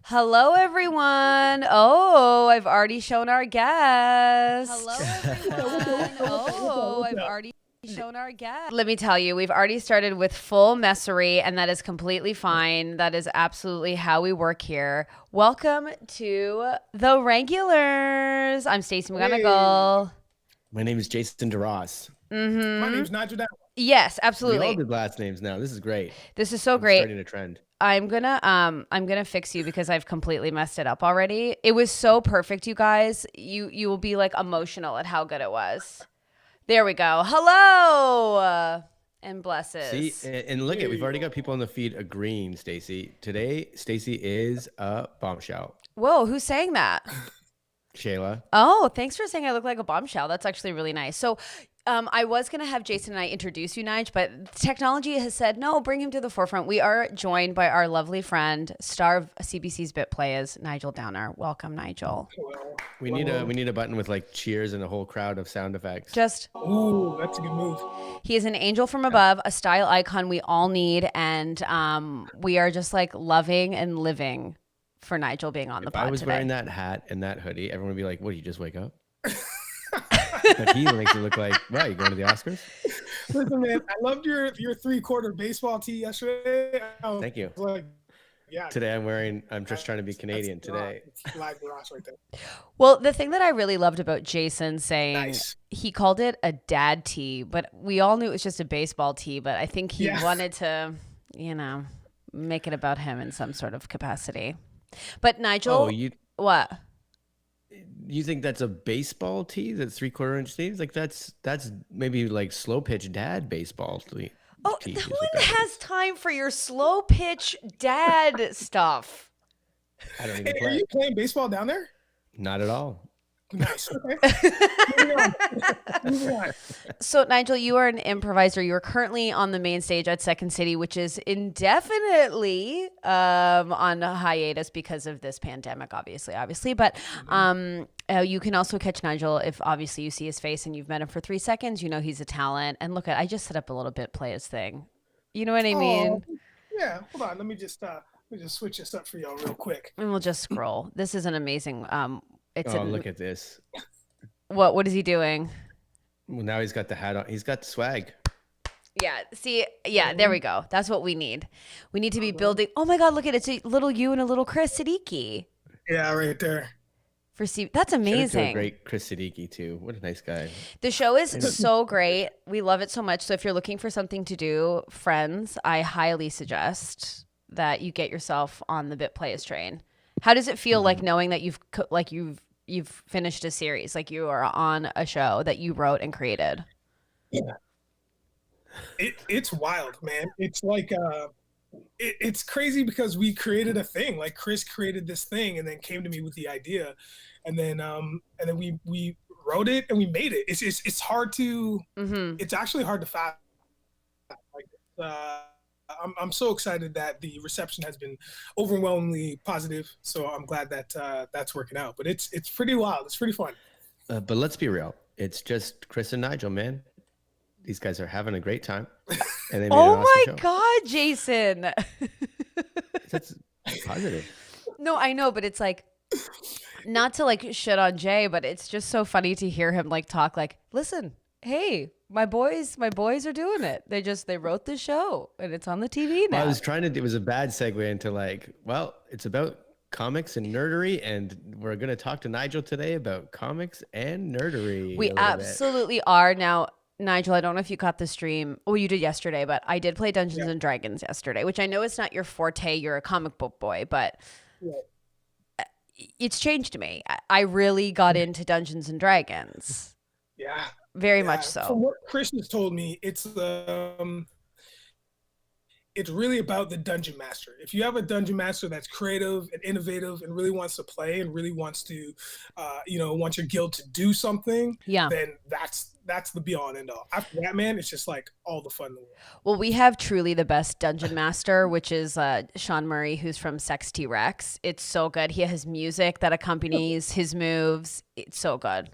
Hello, everyone. Oh, I've already shown our guest. Hello, everyone. Oh, I've already shown our guest. Let me tell you, we've already started with full messery, and that is completely fine. That is absolutely how we work here. Welcome to the Regulars. I'm Stacey McGonigal. My name is Jason DeRoss. My name's Nigel Down. Yes, We all absolutely. did last names now. This is great. This is so I'm great. starting a trend. I'm gonna fix you because I've completely messed it up already. It was so perfect, you guys. You will be like emotional at how good it was. There we go. Hello and blesses. See, and look at we've already got people on the feed agreeing, Stacey. Today, Stacey is a bombshell. Whoa, who's saying that? Shayla. Oh, thanks for saying I look like a bombshell. That's actually really nice. So I was going to have Jason and I introduce you, Nige, but technology has said, no, bring him to the forefront. We are joined by our lovely friend, star of CBC's Bit Players, Nigel Downer. Welcome, Nigel. We need a button with like cheers and a whole crowd of sound effects. Ooh, that's a good move. He is an angel from above, a style icon we all need, and we are just like loving and living for Nigel being on the pod If I was today. wearing that hat and that hoodie, everyone would be like, "What? Did you just wake up?" But he makes it look like, "Wow, you going to the Oscars?" Listen, man, I loved your 3/4 baseball tee yesterday. Thank you. Like, yeah. Today I'm just trying to be Canadian today. It's live Ross right there. Well, the thing that I really loved about Jason saying Nice. he called it a dad tee, but we all knew it was just a baseball tee, but I think he wanted to, make it about him in some sort of capacity. But Nigel, what? You think that's a baseball tee? That's 3/4 inch sleeves? Like that's maybe like slow pitch dad baseball tee. Oh, no one has time for your slow pitch dad stuff. I don't even Hey, are play. you playing baseball down there? Not at all. Nice. Okay. Moving on. So, Nigel, you are an improviser. You are currently on the main stage at Second City, which is indefinitely on hiatus because of this pandemic, obviously. But you can also catch Nigel if obviously you see his face and you've met him for 3 seconds. You know he's a talent. And look, I just set up a little bit, play his thing. You know what I mean? Yeah. Hold on. Let me just switch this up for y'all real quick. And we'll just scroll. This is an amazing. Look at this. What is he doing? Well, now he's got the hat on. He's got swag. Yeah. See, yeah, there we go. That's what we need. We need to be building. Oh my God, look at it. It's a little you and a little Chris Siddiqui. Yeah, right there. That's Shout out to amazing. a great Chris Siddiqui too. What a nice guy. The show is so great. We love it so much. So if you're looking for something to do, friends, I highly suggest that you get yourself on the Bit Players train. How does it feel like knowing that you've finished a series, like you are on a show that you wrote and created? Yeah. It's wild, man. It's like it's crazy because we created a thing. Like Chris created this thing and then came to me with the idea, and then we wrote it and we made it. It's hard to. Mm-hmm. It's actually hard to fathom. Like I'm so excited that the reception has been overwhelmingly positive. So I'm glad that that's working out. But it's pretty wild. It's pretty fun. But let's be real. It's just Chris and Nigel, man. These guys are having a great time. And they made Oh an awesome my show. God, Jason. That's positive. No, I know, but it's like, not to like shit on Jay, but it's just so funny to hear him like talk like, listen, hey, my boys are doing it. They wrote the show and it's on the TV now. Well, I was trying to, it was a bad segue into like, well, it's about comics and nerdery. And we're going to talk to Nigel today about comics and nerdery. We absolutely are. Now, Nigel, I don't know if you caught the stream. Oh, you did yesterday, but I did play Dungeons and Dragons yesterday, which I know it's not your forte. You're a comic book boy, but it's changed me. I really got into Dungeons and Dragons. Yeah. Very much so. From what Chris has told me, it's really about the dungeon master. If you have a dungeon master that's creative and innovative and really wants to play and really wants to, wants your guild to do something, then that's the be all and end all. After that, man, it's just like all the fun in the world. Well, we have truly the best dungeon master, which is Sean Murray, who's from Sex T-Rex. It's so good. He has music that accompanies his moves. It's so good.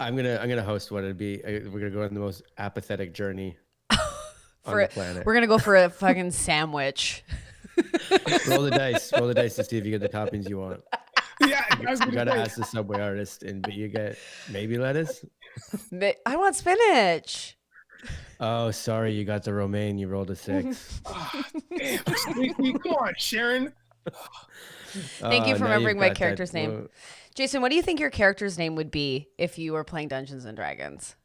I'm gonna host what it'd be. We're gonna go on the most apathetic journey on the planet. We're gonna go for a fucking sandwich. Roll the dice. Roll the dice to see if you get the toppings you want. Yeah, I was You gonna gotta say, ask the Subway artist, but you get maybe lettuce. I want spinach. Oh, sorry, you got the romaine. You rolled a 6. damn, Stacey, come on, Sharon. Thank you for Now you've remembering my got that. character's name. Jason, what do you think your character's name would be if you were playing Dungeons and Dragons?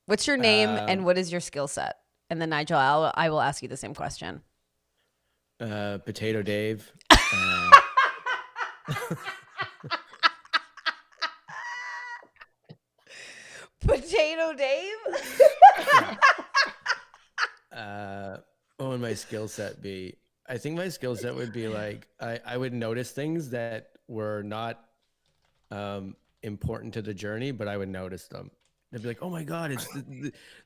What's your name and what is your skill set? And then Nigel, I will ask you the same question. Potato Dave. Potato Dave? What would my skill set be? I think my skill set would be like I would notice things that were not important to the journey, but I would notice them. They'd be like, "Oh my god, it's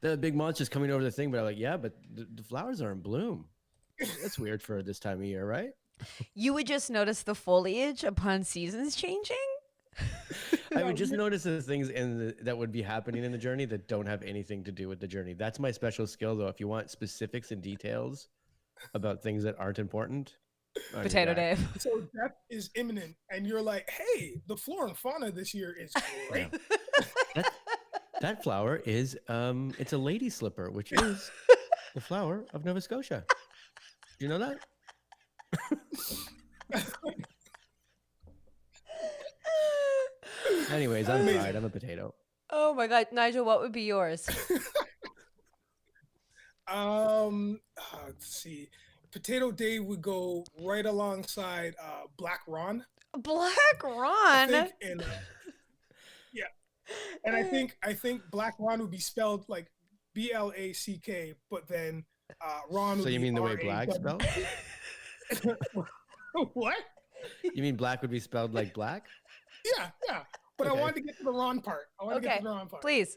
the big monster's coming over the thing," but I'm like, "Yeah, but the flowers are in bloom. That's weird for this time of year, right?" You would just notice the foliage upon seasons changing? I would just notice the things that would be happening in the journey that don't have anything to do with the journey. That's my special skill, though. If you want specifics and details about things that aren't important, I'm your Potato guy. Dave. So death is imminent, and you're like, hey, the flora and fauna this year is great. That flower is it's a lady slipper, which is the flower of Nova Scotia. Do you know that? Anyways, I'm fried. I'm a potato. Oh my god, Nigel, what would be yours? Let's see. Potato Dave would go right alongside Black Ron. Black I Ron. think, and yeah, and I think Black Ron would be spelled like BLACK, but then Ron. So would you be mean the way R-A-W. black spelled? What? You mean black would be spelled like black? Yeah, yeah. But Okay. I wanted to get to the Ron part. Okay, the Ron part. please.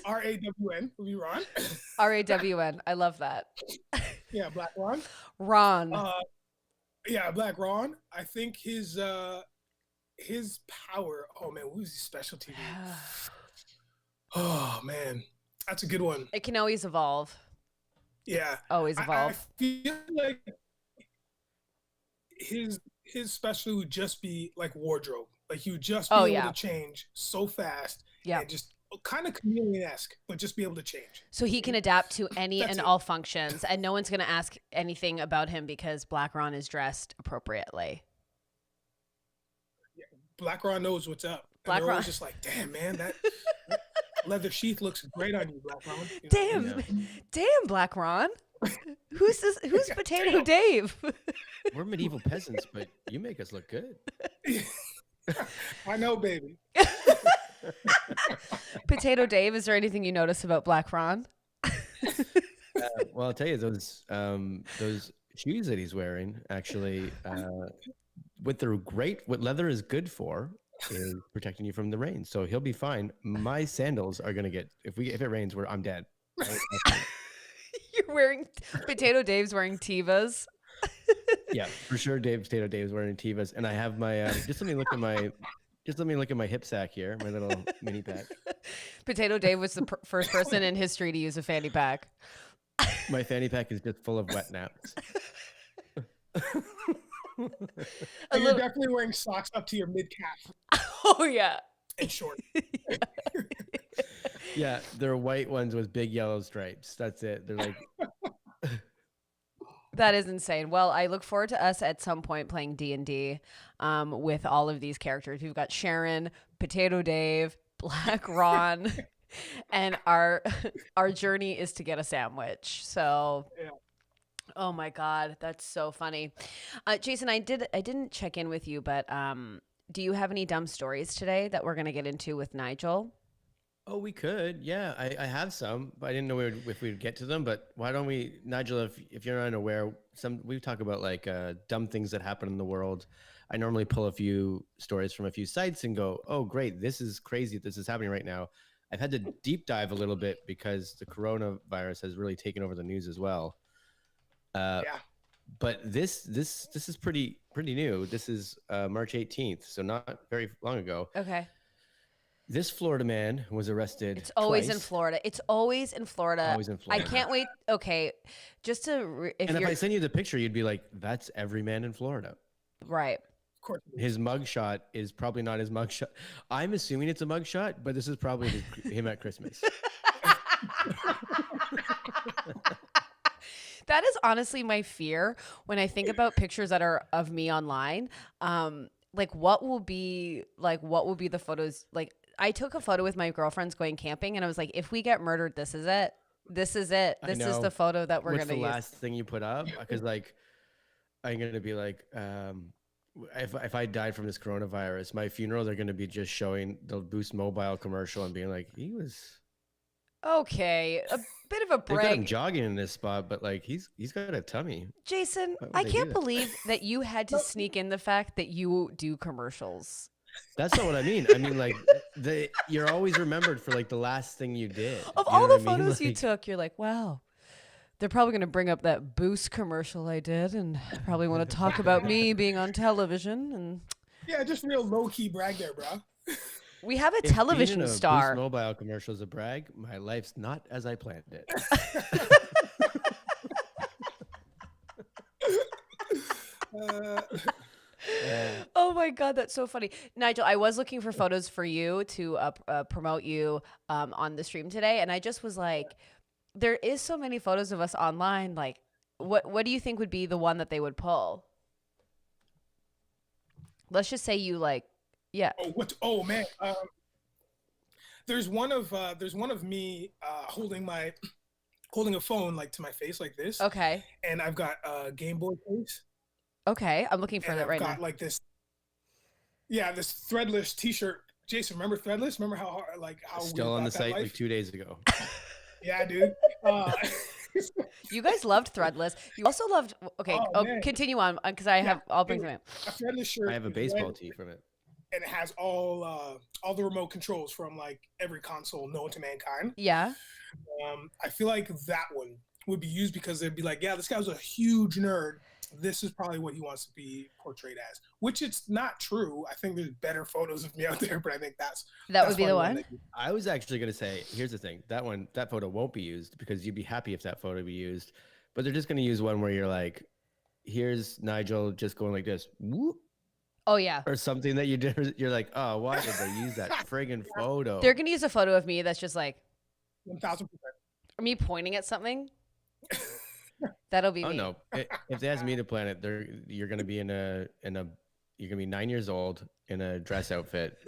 RAWN would be Ron. RAWN. I love that. Yeah, Black Ron. Ron. Yeah, Black Ron. I think his power. Oh man, what was his specialty? Oh man, that's a good one. It can always evolve. Yeah, Always evolve. I feel like his specialty would just be like wardrobe. Like he would just be able to change so fast. Yeah. And just kind of chameleon-esque, but just be able to change. So he can adapt to any That's and it. all functions, and no one's going to ask anything about him because Black Ron is dressed appropriately. Black Ron knows what's up. Black Black Ron's Ron. just like, damn man, that leather sheath looks great on you, Black Ron. You know? Damn, damn, Black Ron. Who's this? Who's Potato Dave? We're medieval peasants, but you make us look good. I know, baby. Potato Dave, is there anything you notice about Black Ron? Well, I'll tell you those shoes that he's wearing actually, what leather is good for is protecting you from the rain. So he'll be fine. My sandals are gonna get if it rains, I'm dead. You're wearing Potato Dave's wearing Tevas. Yeah, for sure. Potato Dave's wearing Tevas, and I have my just let me look at my hip sack here, my little mini pack. Potato Dave was the first person in history to use a fanny pack. My fanny pack is just full of wet naps. You're definitely wearing socks up to your mid calf Oh yeah. and short. Yeah, they're white ones with big yellow stripes. That's it. They're like That is insane. Well, I look forward to us at some point playing D&D with all of these characters. We've got Sharon, Potato Dave, Black Ron, and our journey is to get a sandwich. So, Yeah. Oh my God, that's so funny. Jason, I didn't check in with you, but do you have any dumb stories today that we're gonna get into with Nigel? oh, we could. Yeah, I have some, but I didn't know if we'd get to them. But why don't we, Nigel, if you're unaware, we talk about like dumb things that happen in the world. I normally pull a few stories from a few sites and go, oh, great, this is crazy. This is happening right now. I've had to deep dive a little bit because the coronavirus has really taken over the news as well. Yeah. But this is pretty new. This is March 18th, so not very long ago. Okay. This Florida man was arrested It's always in twice. Florida. It's always in Florida. Always in I Florida. can't wait. Okay, just to if And if you're I send you the picture, you'd be like, "That's every man in Florida." right. Of course. His mugshot is probably not his mugshot. I'm assuming it's a mugshot, but this is probably him at Christmas. That is honestly my fear when I think about pictures that are of me online. Like what will be the photos? Like I took a photo with my girlfriends going camping, and I was like, if we get murdered, this is it. This is it. I This is know. the photo that we're What's gonna the use. last thing you put up? Because like, I'm gonna be like, if I died from this coronavirus, my funeral, they're gonna be just showing the Boost Mobile commercial and being like, he was. Okay, a bit of a They got him break. jogging in this spot, but like he's got a tummy. Jason, Why would I they do can't that? believe that you had to sneak in the fact that you do commercials. That's not what I mean. I mean, like, you're always remembered for like the last thing you did. Of You all know the what I mean? photos you Like, took, you're like, wow, they're probably going to bring up that Boost commercial I did and probably want to talk about me being on television. And Yeah, just real low key brag there, bro. we have a if being in television a star. Boost Mobile commercial is a brag, my life's not as I planned it. Oh my God, that's so funny. Nigel, I was looking for photos for you to promote you on the stream today. And I just was like, there is so many photos of us online. Like, what do you think would be the one that they would pull? Let's just say you like, yeah. Oh, what? Oh man. There's one of me holding a phone like to my face like this, Okay. and I've got a Game Boy case, Okay. I'm looking for and that I've right got now. like this threadless T-shirt. Jason, remember threadless? Remember how hard, how Still we on the got that site life? like 2 days ago. Yeah, dude. You guys loved threadless. You also loved. Okay. Oh, man. Continue on because I'll bring something. A threadless shirt. I have a is baseball red, tee from it. and it has all the remote controls from like every console known to mankind. Yeah. I feel like that one would be used because they'd be like, yeah, this guy was a huge nerd. This is probably what he wants to be portrayed as, which it's not true. I think there's better photos of me out there, but I think That would be the probably one. I was actually going to say, here's the thing. That photo won't be used because you'd be happy if that photo be used. But they're just going to use one where you're like, here's Nigel just going like this, whoop, Oh yeah. or something that you did. You're like, oh, why did they use that friggin' photo? They're gonna use a photo of me that's just like 1,000%. me pointing at something. That'll be Oh me. no! If they ask me to plan it, you're gonna be you're gonna be 9 years old in a dress outfit,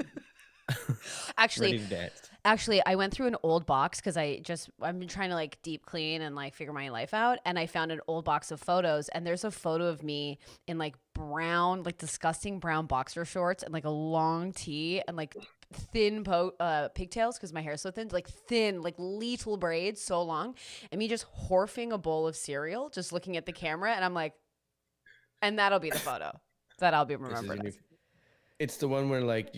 Actually, ready to dance. I went through an old box because I've been trying to like deep clean and like figure my life out, and I found an old box of photos, and there's a photo of me in like brown, like disgusting brown boxer shorts and like a long tee and like thin pigtails because my hair is so thin, like thin, like little braids, so long, and me just horfing a bowl of cereal, just looking at the camera, and I'm like, and that'll be the photo that I'll be This is remembered your as. It's the one where like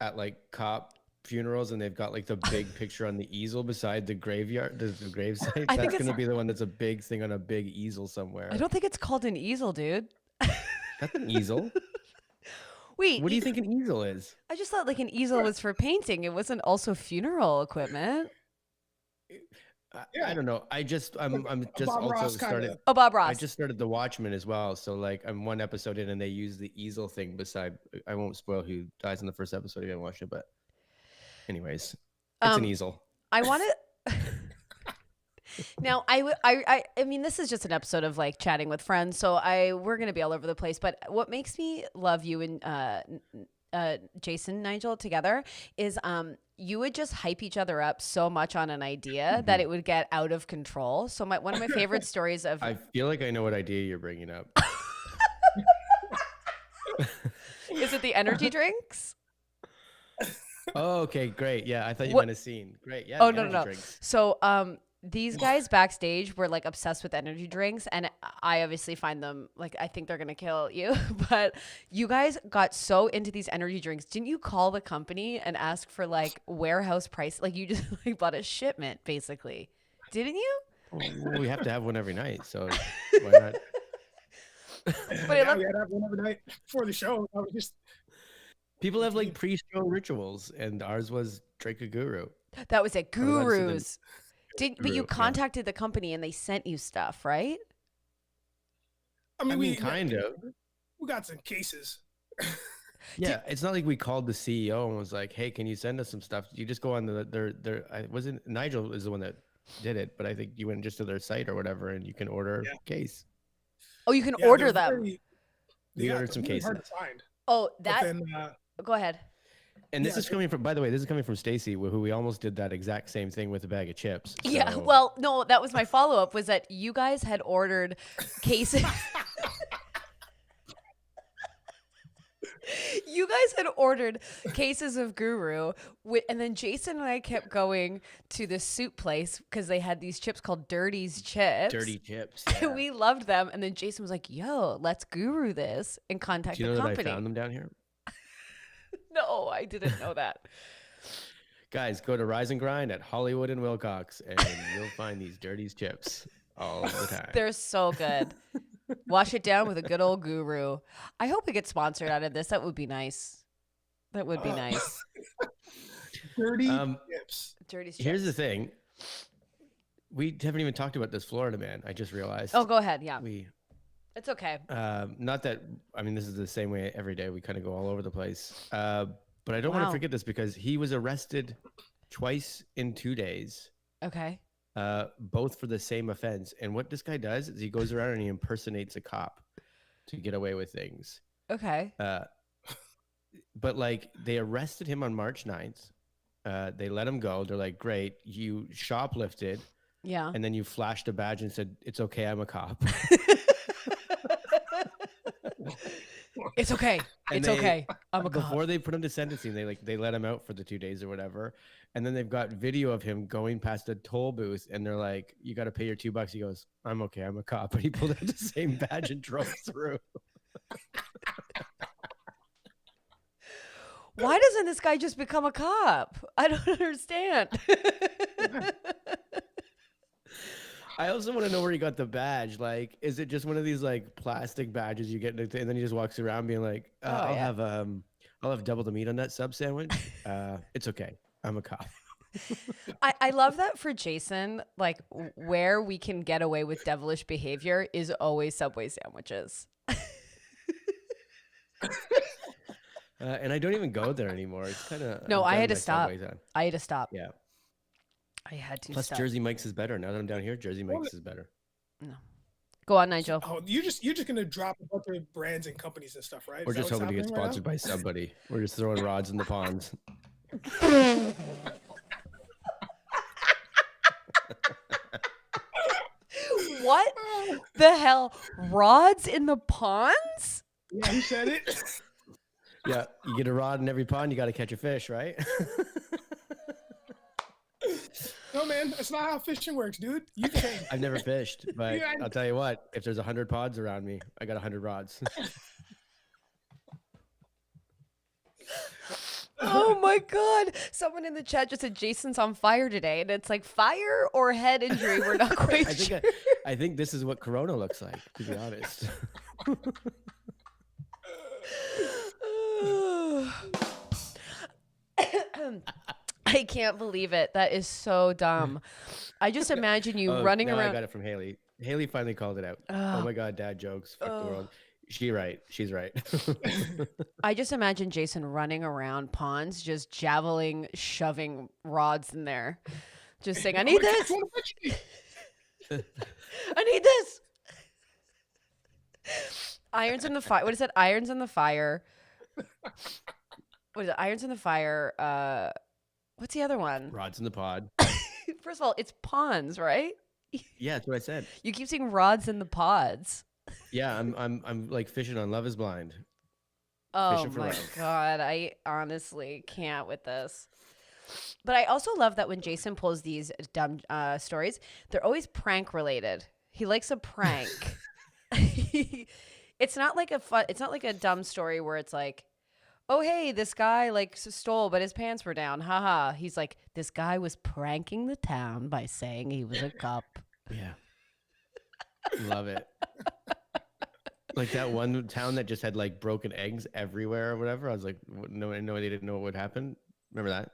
at like cop funerals and they've got like the big picture on the easel beside the graveyard, the gravesite. I think That's it's- gonna be the one that's a big thing on a big easel somewhere. I don't think it's called an easel, dude. That's an easel. Wait, What do you think an easel is? I just thought like an easel was for painting. It wasn't also funeral equipment. I don't know. I'm just Bob also Ross started. kinda. Oh, Bob Ross. I just started The Watchmen as well. So like I'm one episode in and they use the easel thing beside. I won't spoil who dies in the first episode if you haven't watched it, but anyways, it's an easel. I want to. Now, I mean, this is just an episode of like chatting with friends, so we're gonna be all over the place. But what makes me love you and Jason, Nigel together is you would just hype each other up so much on an idea that it would get out of control. So one of my favorite stories of I feel like I know what idea you're bringing up. is it the energy drinks? Oh, okay, great. Yeah, I thought you What- meant a scene. Great. Yeah. Oh the no, energy no, no. drinks. So these guys backstage were like obsessed with energy drinks, and I obviously find them like I think they're gonna kill you. But you guys got so into these energy drinks. Didn't you call the company and ask for like warehouse price? Like you just like bought a shipment basically, didn't you? Well, we have to have one every night, so why not? But Yeah, we had to have one every night before the show. I was just People have like pre-show rituals, and ours was drink a guru. That was at I was allowed to sit in Gurus. But Guru, you yeah. contacted the company and they sent you stuff, right? I mean, we kind of. we got some cases. Yeah, it's not like we called the CEO and was like, "Hey, can you send us some stuff?" You just go on their. I wasn't Nigel is the one that did it, but I think you went just to their site or whatever, and you can order Yeah. a case. Oh, you can Yeah, order they're them. We ordered they're some really hard cases. to find. Oh, But that. then, Go ahead. And this Yeah, is coming from, by the way, this is coming from Stacy, who we almost did that exact same thing with a bag of chips. Yeah. So- Well, no, that was my follow up. Was that you guys had ordered cases? You guys had ordered cases of Guru, and then Jason and I kept going to the soup place because they had these chips called Dirty's Chips. Dirty chips. And Yeah. we loved them. And then Jason was like, "Yo, let's Guru this and contact Do you know the that company." I found them down here? No, I didn't know that. Guys, go to Rise and Grind at Hollywood and Wilcox, and you'll find these Dirty's chips all the time. They're so good. Wash it down with a good old Guru. I hope we get sponsored out of this. That would be nice. That would be nice. dirty chips. Dirty's Here's Chips. the thing. We haven't even talked about this Florida man. I just realized. Oh, go ahead. Yeah, We it's okay. not that I mean this is the same way every day. We kind of go all over the place. But I don't want Wow. to forget this because he was arrested twice in 2 days, Okay. both for the same offense. And what this guy does is he goes around and he impersonates a cop to get away with things. Okay. But like they arrested him on March 9th. They let him go. They're like, "Great, you shoplifted." Yeah. And then you flashed a badge and said, "It's okay, I'm a cop." It's okay. And It's they- okay. I'm a cop. Before they put him to sentencing, they let him out for the 2 days or whatever. And then they've got video of him going past a toll booth and they're like, "You got to pay your $2." He goes, "I'm okay, I'm a cop." But he pulled out the same badge and drove through. Why doesn't this guy just become a cop? I don't understand. I also want to know where he got the badge. Like, is it just one of these like plastic badges you get, and then he just walks around being like, I'll have double the meat on that sub sandwich." It's okay, I'm a cop. I love that for Jason, like where we can get away with devilish behavior is always Subway sandwiches. And I don't even go there anymore. It's kind of No, I had to stop. I had to stop. Yeah. I had to Plus, stop. Jersey Mike's is better. Now that I'm down here, Jersey Mike's is better. Go on, Nigel. Oh, you're just gonna drop a bunch of brands and companies and stuff, right? We're Is that just what's hoping to get happening right sponsored by somebody. We're just throwing rods in the ponds. What the hell? Rods in the ponds? now? Yeah, he said it. Yeah, you get a rod in every pond, you got to catch a fish, right? No, man, that's not how fishing works, dude. You can. I've never fished, but Yeah, I'll tell you what, if there's 100 pods around me, I got 100 rods. Oh my God. Someone in the chat just said Jason's on fire today. And it's like fire or head injury. We're not quite sure. I think this is what Corona looks like, to be honest. I can't believe it. That is so dumb. I just imagine you running now around. I got it from Haley. Haley finally called it out. Oh my God, dad jokes. Fuck the world. She's right. I just imagine Jason running around ponds, just javeling, shoving rods in there, just saying, "I need this. I need this." Irons in the fire. What is it? Irons in the fire. What is it? Irons in the fire. What's the other one? Rods in the pod. First of all, it's ponds, right? Yeah, that's what I said. You keep saying rods in the pods. Yeah, I'm like fishing on Love Is Blind. Oh Fishing for my love. God. I honestly can't with this. But I also love that when Jason pulls these dumb stories, they're always prank related. He likes a prank. It's not like a dumb story where it's like, "Oh, hey, this guy like stole, but his pants were down. Haha." He's like, "This guy was pranking the town by saying he was a cop." Yeah. Love it. Like that one town that just had like broken eggs everywhere or whatever. I was like, no, they didn't know what would happen. Remember that?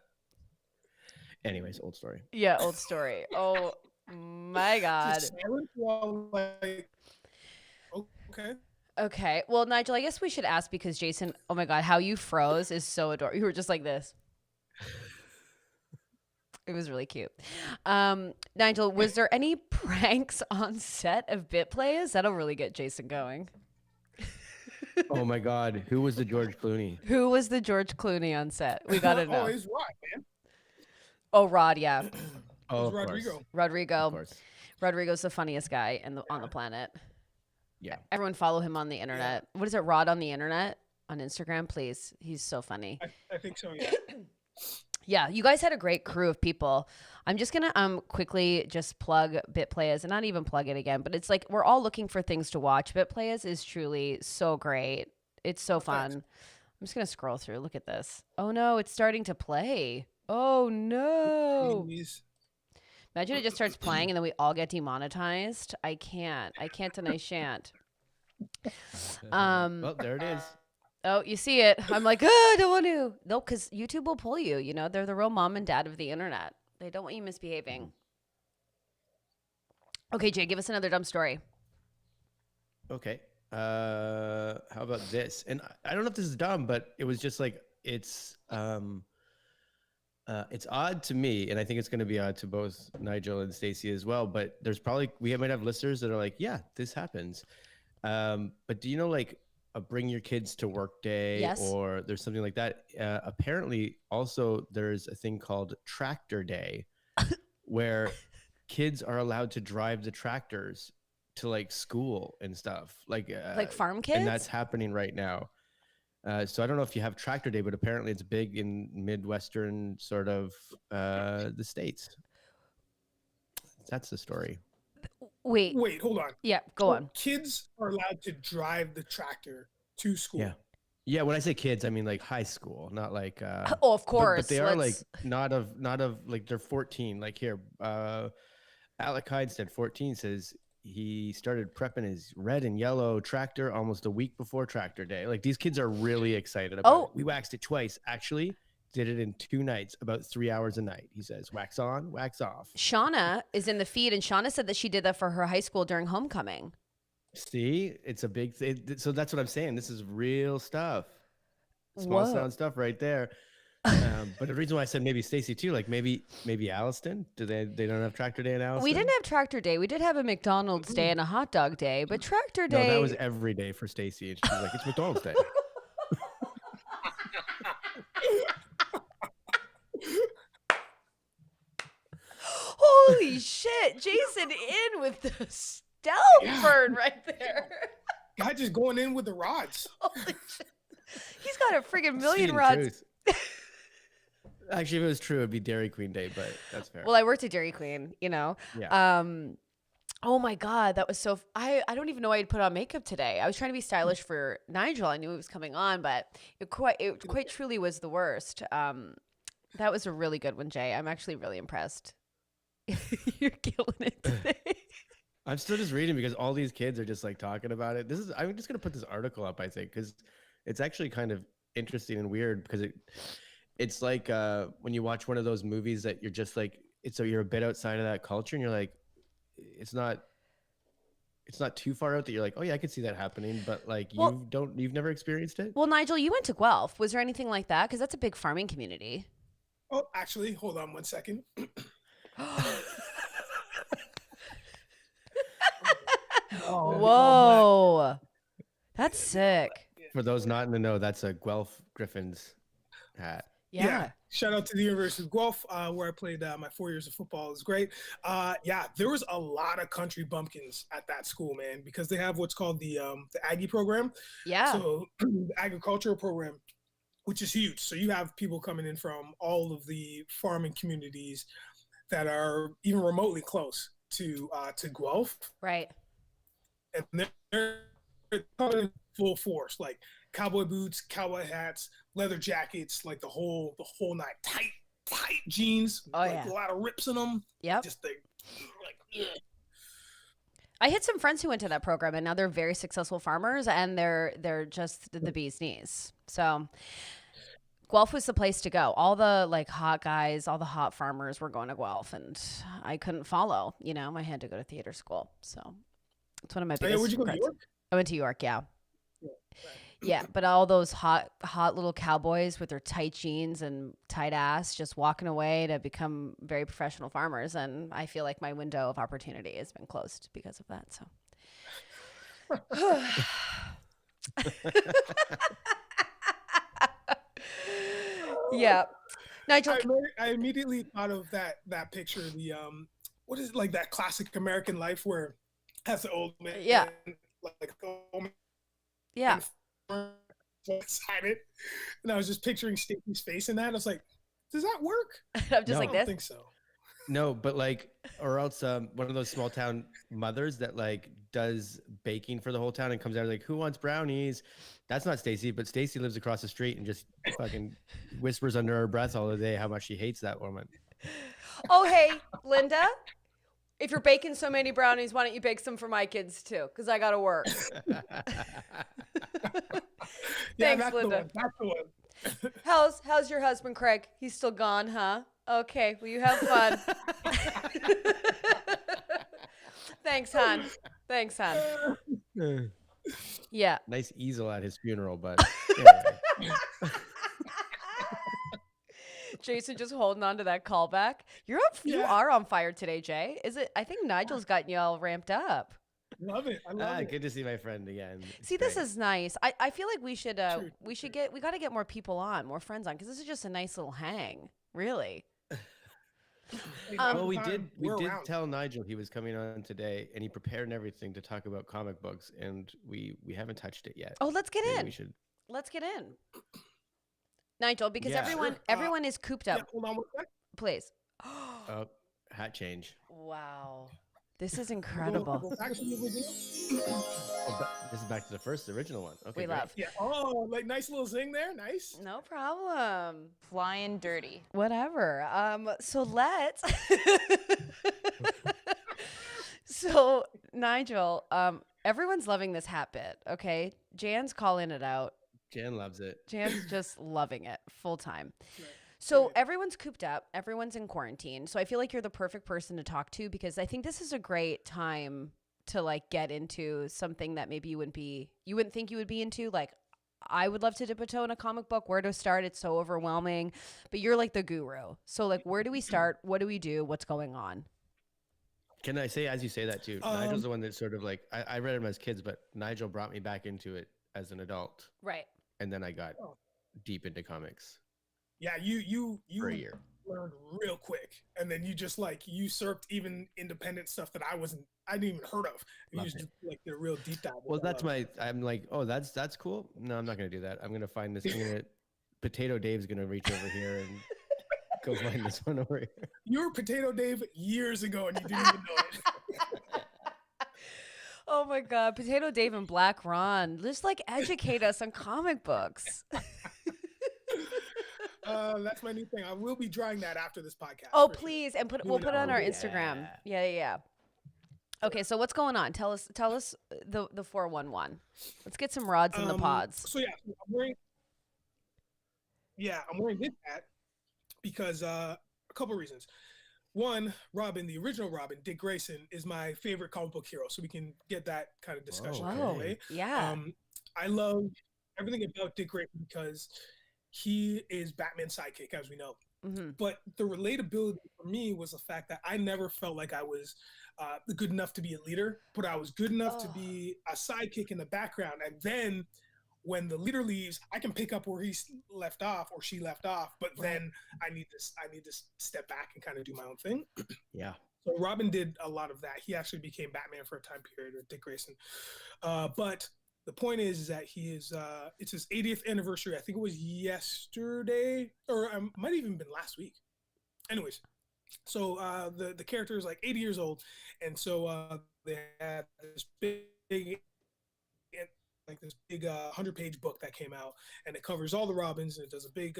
Anyways, old story. Yeah, old story. Oh my God. Just silent while like, okay. Okay. Well, Nigel, I guess we should ask because Jason, oh my God, how you froze is so adorable. You were just like this. It was really cute. Nigel, was there any pranks on set of Bit Players? That'll really get Jason going. Oh my God, who was the George Clooney? Who was the George Clooney on set? We gotta know. Oh, it's Rod, man. Oh, Rod, yeah. Oh, It's Rodrigo. Of Rodrigo. course. Rodrigo's the funniest guy on the planet. Yeah. Everyone follow him on the internet. What is it, Rod on the internet? On Instagram, please. He's so funny. I think so, yeah. Yeah, you guys had a great crew of people. I'm just gonna quickly just plug BitPlayers and not even plug it again, but it's like we're all looking for things to watch. BitPlayers is truly so great. It's so fun. Thanks. I'm just gonna scroll through. Look at this. Oh no, it's starting to play. Oh no. Please. Imagine it just starts playing and then we all get demonetized. I can't and I shan't. Well, there it is. Oh, you see it. I'm like, oh, I don't want to. No, because YouTube will pull you. You know, they're the real mom and dad of the internet. They don't want you misbehaving. Okay, Jay, give us another dumb story. Okay. How about this? And I don't know if this is dumb, but it was just like it's odd to me, and I think it's going to be odd to both Nigel and Stacey as well. But there's probably we might have listeners that are like, yeah, this happens. But do you know like a bring your kids to work day, Yes. or there's something like that? Apparently, also there's a thing called tractor day, where kids are allowed to drive the tractors to like school and stuff, like farm kids, and that's happening right now. So I don't know if you have tractor day, but apparently it's big in Midwestern sort of the States. That's the story. Wait, hold on. yeah, go So on. Kids are allowed to drive the tractor to school. Yeah. Yeah, when I say kids, I mean like high school, not like Oh, of course. but they are like not of like they're 14. Like here, Alec Hydestead, 14, says he started prepping his red and yellow tractor almost a week before tractor day. Like these kids are really excited about it. We waxed it twice. Actually, did it in 2 nights, about 3 hours a night. He says, wax on, wax off. Shauna is in the feed, and Shauna said that she did that for her high school during homecoming. See, it's a big thing. So that's what I'm saying. This is real stuff. Small sound stuff right there. But the reason why I said maybe Stacey too, like maybe Alliston, they don't have tractor day in Alliston? We didn't have tractor day. We did have a McDonald's day and a hot dog day, but tractor day. No, that was every day for Stacey. And she was like, it's McDonald's day. Holy shit, Jason in with the stealth burn right there. Guy just going in with the rods. Holy shit. He's got a friggin' million rods. Actually, if it was true, it'd be Dairy Queen Day, but that's fair. Well, I worked at Dairy Queen, you know. Yeah. Oh my God, that was so. I don't even know why I'd put on makeup today. I was trying to be stylish for Nigel. I knew it was coming on, but it quite truly was the worst. That was a really good one, Jay. I'm actually really impressed. You're killing it today. I'm still just reading because all these kids are just like talking about it. I'm just gonna put this article up, I think, because it's actually kind of interesting and weird because it's like when you watch one of those movies that you're just like you're a bit outside of that culture and you're like it's not too far out that you're like, oh yeah, I could see that happening, but like you've never experienced it. Well, Nigel, you went to Guelph. Was there anything like that? Because that's a big farming community. Oh, actually, hold on one second. Whoa, that's sick. For those not in the know, that's a Guelph Griffins hat. Yeah. Shout out to the University of Guelph, where I played my 4 years of football. It was great. Yeah, there was a lot of country bumpkins at that school, man, because they have what's called the Aggie program. Yeah. So the agricultural program, which is huge. So you have people coming in from all of the farming communities that are even remotely close to Guelph. Right. And they're coming in full force, like cowboy boots, cowboy hats, leather jackets, like the whole night. Tight jeans, a lot of rips in them. Yep. Just like, I had some friends who went to that program, and now they're very successful farmers, and they're just the bee's knees. So Guelph was the place to go. All the like hot guys, all the hot farmers were going to Guelph, and I couldn't follow. You know, I had to go to theater school. So it's one of my Oh, yeah, biggest where'd you go to regrets. York? I went to York, yeah. Yeah, right. Yeah, but all those hot little cowboys with their tight jeans and tight ass just walking away to become very professional farmers, and I feel like my window of opportunity has been closed because of that. So yeah. Nigel, I immediately thought of that picture, the what is it, like that classic American Life where has the old man, yeah. like the old man Yeah. beside it, and I was just picturing Stacey's face in that. I was like, does that work? I'm just No. like I don't this. think so. No, but like, or else one of those small town mothers that like does baking for the whole town and comes out like, who wants brownies? That's not Stacy, but Stacy lives across the street and just fucking whispers under her breath all the day how much she hates that woman. Oh, hey, Linda, if you're baking so many brownies, why don't you bake some for my kids too? Because I got to work. Yeah, Thanks, that's Linda. That's the one. How's your husband, Craig? He's still gone, huh? Okay, well, you have fun. Thanks, hon. Thanks, hon. Yeah. Nice easel at his funeral, but anyway. Jason just holding on to that callback. You are on fire today, Jay. Is it? I think Nigel's gotten you all ramped up. Love it. I love it. Good to see my friend again. See, this is nice. I feel like we should True. we got to get more people on, more friends on, because this is just a nice little hang, really. Well, we did around. tell Nigel he was coming on today, and he prepared and everything to talk about comic books, and we haven't touched it yet. Oh, let's get Maybe in. We should. Let's get in, Nigel, because Yeah. everyone is cooped up. Yeah, hold on one sec. Please. Oh, hat change. Wow, this is incredible. Actually, we're good. This is back to the original one. Okay, We great. love. Yeah. Oh, like nice little zing there. Nice. No problem. Flying dirty. Whatever. So let's. So Nigel, everyone's loving this hat bit. Okay, Jan's calling it out. Jan loves it. Jan's just loving it full time. Right. So Right. everyone's cooped up. Everyone's in quarantine. So I feel like you're the perfect person to talk to, because I think this is a great time to like get into something that maybe you wouldn't think you would be into. Like, I would love to dip a toe in a comic book. Where to start? It's so overwhelming, but you're like the guru. So like, where do we start? What do we do? What's going on? Can I say, as you say that too, Nigel's the one that sort of like, I read him as kids, but Nigel brought me back into it as an adult. Right. And then I got Oh. deep into comics Yeah, you for a year. learned real quick, and then you just like usurped even independent stuff that I didn't even heard of. You Loved just it. like the real deep dive. Well, I'm like, oh, that's cool. No, I'm not going to do that. I'm going to find this. Potato Dave's going to reach over here and go find this one over here. You were Potato Dave years ago, and you didn't even know it. Oh my God, Potato Dave and Black Ron, just like educate us on comic books. That's my new thing. I will be drawing that after this podcast. Oh, for sure. please, and You we'll and put it I on will our do Instagram. Yeah. Okay, so what's going on? Tell us the 411. Let's get some rods in the pods. So I'm wearing this hat because a couple reasons. One, Robin, the original Robin, Dick Grayson, is my favorite comic book hero, so we can get that kind of discussion out of Whoa. the way. Yeah. I love everything about Dick Grayson because he is Batman's sidekick, as we know. Mm-hmm. But the relatability for me was the fact that I never felt like I was good enough to be a leader, but I was good enough to be a sidekick in the background. And then when the leader leaves, I can pick up where he left off or she left off. But then I need to step back and kind of do my own thing. Yeah. So Robin did a lot of that. He actually became Batman for a time period with Dick Grayson. But the point is that he is, it's his 80th anniversary. I think it was yesterday, or it might have even been last week. Anyways, so the character is like 80 years old. And so they had this big like this big 100-page book that came out, and it covers all the Robins, and it does a big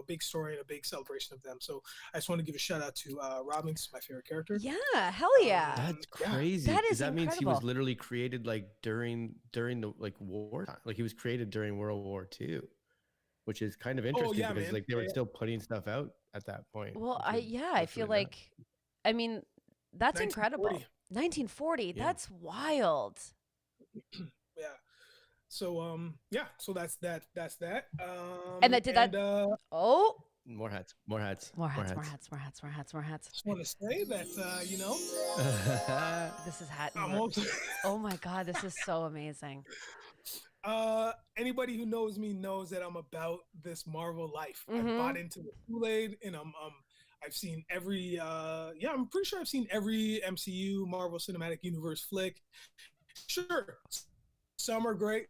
big story and a big celebration of them. So I just want to give a shout out to Robin. It's my favorite character. Yeah, hell yeah. That's Yeah. crazy. That 'cause is that means he was incredible. literally created like during the like war time. Like he was created during World War II, which is kind of interesting yeah, because man. like they were Yeah. still putting stuff out at that point. Well, which is- I that's feel really nuts. like, I mean, that's incredible. 1940. 1940, Yeah. that's wild. Yeah. So so that's that. And that did that. Oh, More hats, more hats, more hats, more hats, more hats, more hats, more hats. Just want to say that This is hat. I'm also Oh my God, this is so amazing. anybody who knows me knows that I'm about this Marvel life. Mhm. I bought into the Kool-Aid, and I've seen every I'm pretty sure I've seen every MCU Marvel Cinematic Universe flick. Sure, some are great,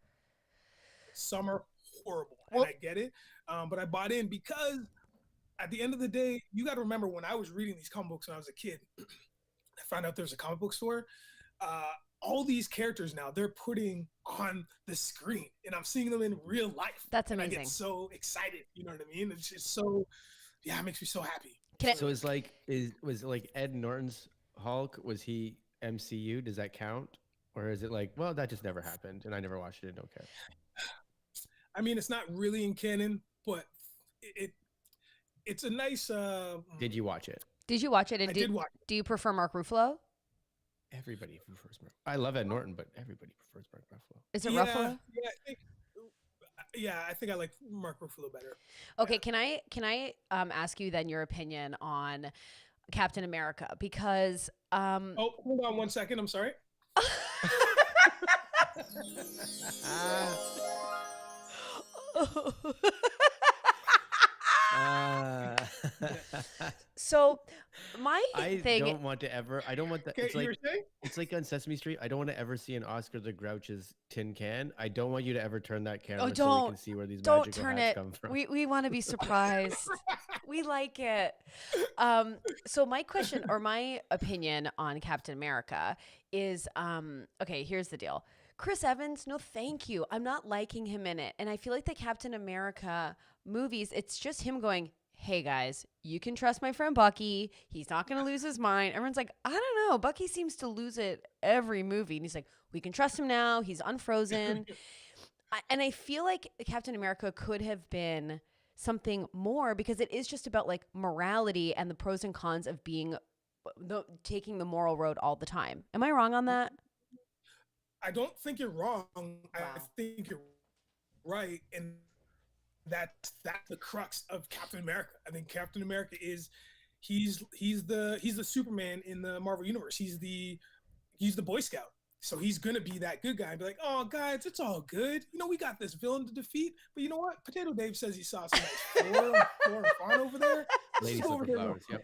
some are horrible, Well- and I get it. But I bought in because at the end of the day, you got to remember when I was reading these comic books when I was a kid, I found out there's a comic book store. All these characters now they're putting on the screen, and I'm seeing them in real life. That's and amazing. I get so excited. You know what I mean? It's just so, it makes me so happy. So it's like was it like Ed Norton's Hulk? Was he MCU? Does that count? Or is it like, well, that just never happened and I never watched it, don't care. I mean, it's not really in canon, but it's a nice. Did you watch it? Did you watch it? And I did watch. do you prefer Mark Ruffalo? Everybody prefers Mark. I love Ed Norton, but everybody prefers Mark Ruffalo. Is it Yeah, Ruffalo? I think I like Mark Ruffalo better. Okay, can I ask you then your opinion on Captain America? Because Oh, hold on 1 second. I'm sorry. So my I thing. don't want to ever. I don't want that. Okay, It's you like were saying? it's like on Sesame Street. I don't want to ever see an Oscar the Grouch's tin can. I don't want you to ever turn that camera so we don't. can see where these Don't magical turn hats it. come from. We want to be surprised. We like it. So my question or my opinion on Captain America is okay, here's the deal. Chris Evans, no thank you. I'm not liking him in it. And I feel like the Captain America movies, it's just him going, hey guys, you can trust my friend Bucky. He's not going to lose his mind. Everyone's like, I don't know. Bucky seems to lose it every movie. And he's like, we can trust him now. He's unfrozen. And I feel like Captain America could have been something more because it is just about like morality and the pros and cons of taking the moral road all the time. Am I wrong on that? I don't think you're wrong. Wow. I think you're right, and that's the crux of Captain America. I think Captain America is he's the Superman in the Marvel universe. He's the Boy Scout. So he's gonna be that good guy and be like, oh guys, it's all good. You know, we got this villain to defeat. But you know what? Potato Dave says he saw some nice flora and fauna over there. Ladies Go over over there. flowers. Yep.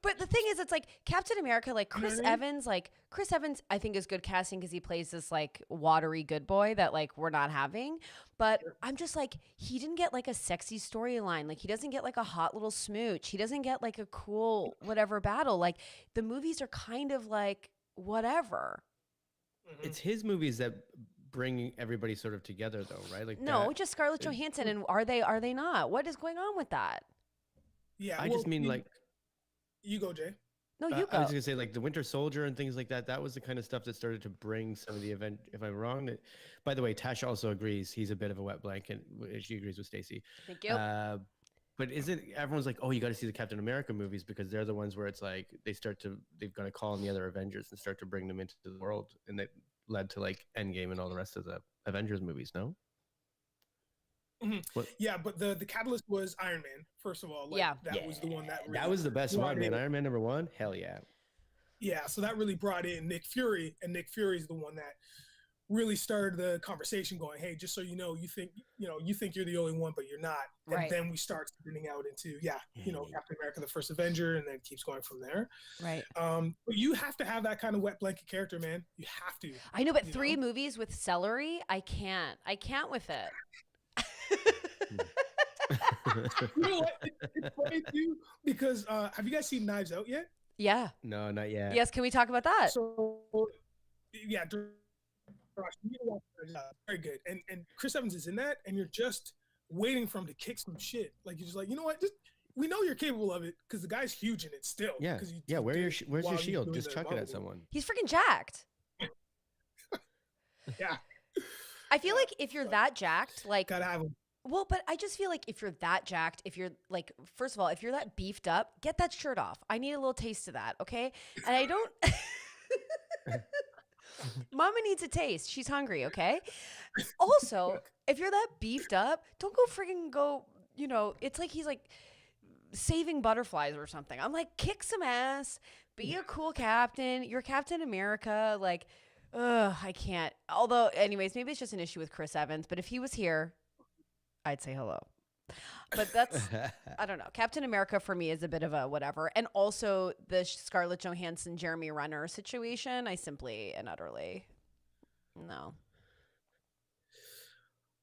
But the thing is, it's like Captain America, like You know Chris what I mean? Evans, I think is good casting because he plays this like watery good boy that like we're not having. But I'm just like, he didn't get like a sexy storyline. Like he doesn't get like a hot little smooch. He doesn't get like a cool whatever battle. Like the movies are kind of like whatever. It's his movies that bring everybody sort of together, though, right? Like No, that- just Scarlett Johansson. And are they not? What is going on with that? Yeah, I just mean like you go, Jay. No, you I was go. gonna say like the Winter Soldier and things like that. That was the kind of stuff that started to bring some of the event. If I'm wrong, that, by the way, Tash also agrees. He's a bit of a wet blanket. She agrees with Stacey. Thank you. But isn't everyone's like, oh, you got to see the Captain America movies because they're the ones where it's like they've got to call in the other Avengers and start to bring them into the world, and that led to like Endgame and all the rest of the Avengers movies. No. Yeah, but the catalyst was Iron Man. First of all, like, that was the one that really that was the best brought one, man. in- Iron Man #1, hell yeah. Yeah, so that really brought in Nick Fury, and Nick Fury's the one that really started the conversation going, hey, just so you know, you think you're the only one, but you're not. And Right. then we start spinning out into Captain America, the first Avenger, and then it keeps going from there. Right. But you have to have that kind of wet blanket character, man. You have to. I know, but you 3 know? movies with celery, I can't with it. You know what? It's funny too because have you guys seen Knives Out yet? Yeah. No, not yet. Yes. Can we talk about that? So yeah, Gosh, you need to watch it. Very good. And Chris Evans is in that, and you're just waiting for him to kick some shit. Like you're just like, you know what? Just we know you're capable of it because the guy's huge in it still. Yeah, yeah. Where's your shield? Just chuck it at someone. He's freaking jacked. Yeah. I feel like if you're that jacked, like Gotta have him. well, but I just feel like if you're that jacked, if you're like, first of all, if you're that beefed up, get that shirt off. I need a little taste of that, okay? And I don't. Mama needs a taste. She's hungry, okay? Also, if you're that beefed up, don't go freaking go, it's like he's like saving butterflies or something. I'm like, kick some ass, be a cool captain. You're Captain America. Like, I can't. Although, anyways, maybe it's just an issue with Chris Evans, but if he was here, I'd say hello. But that's, I don't know. Captain America for me is a bit of a whatever. And also the Scarlett Johansson, Jeremy Renner situation, I simply and utterly, no.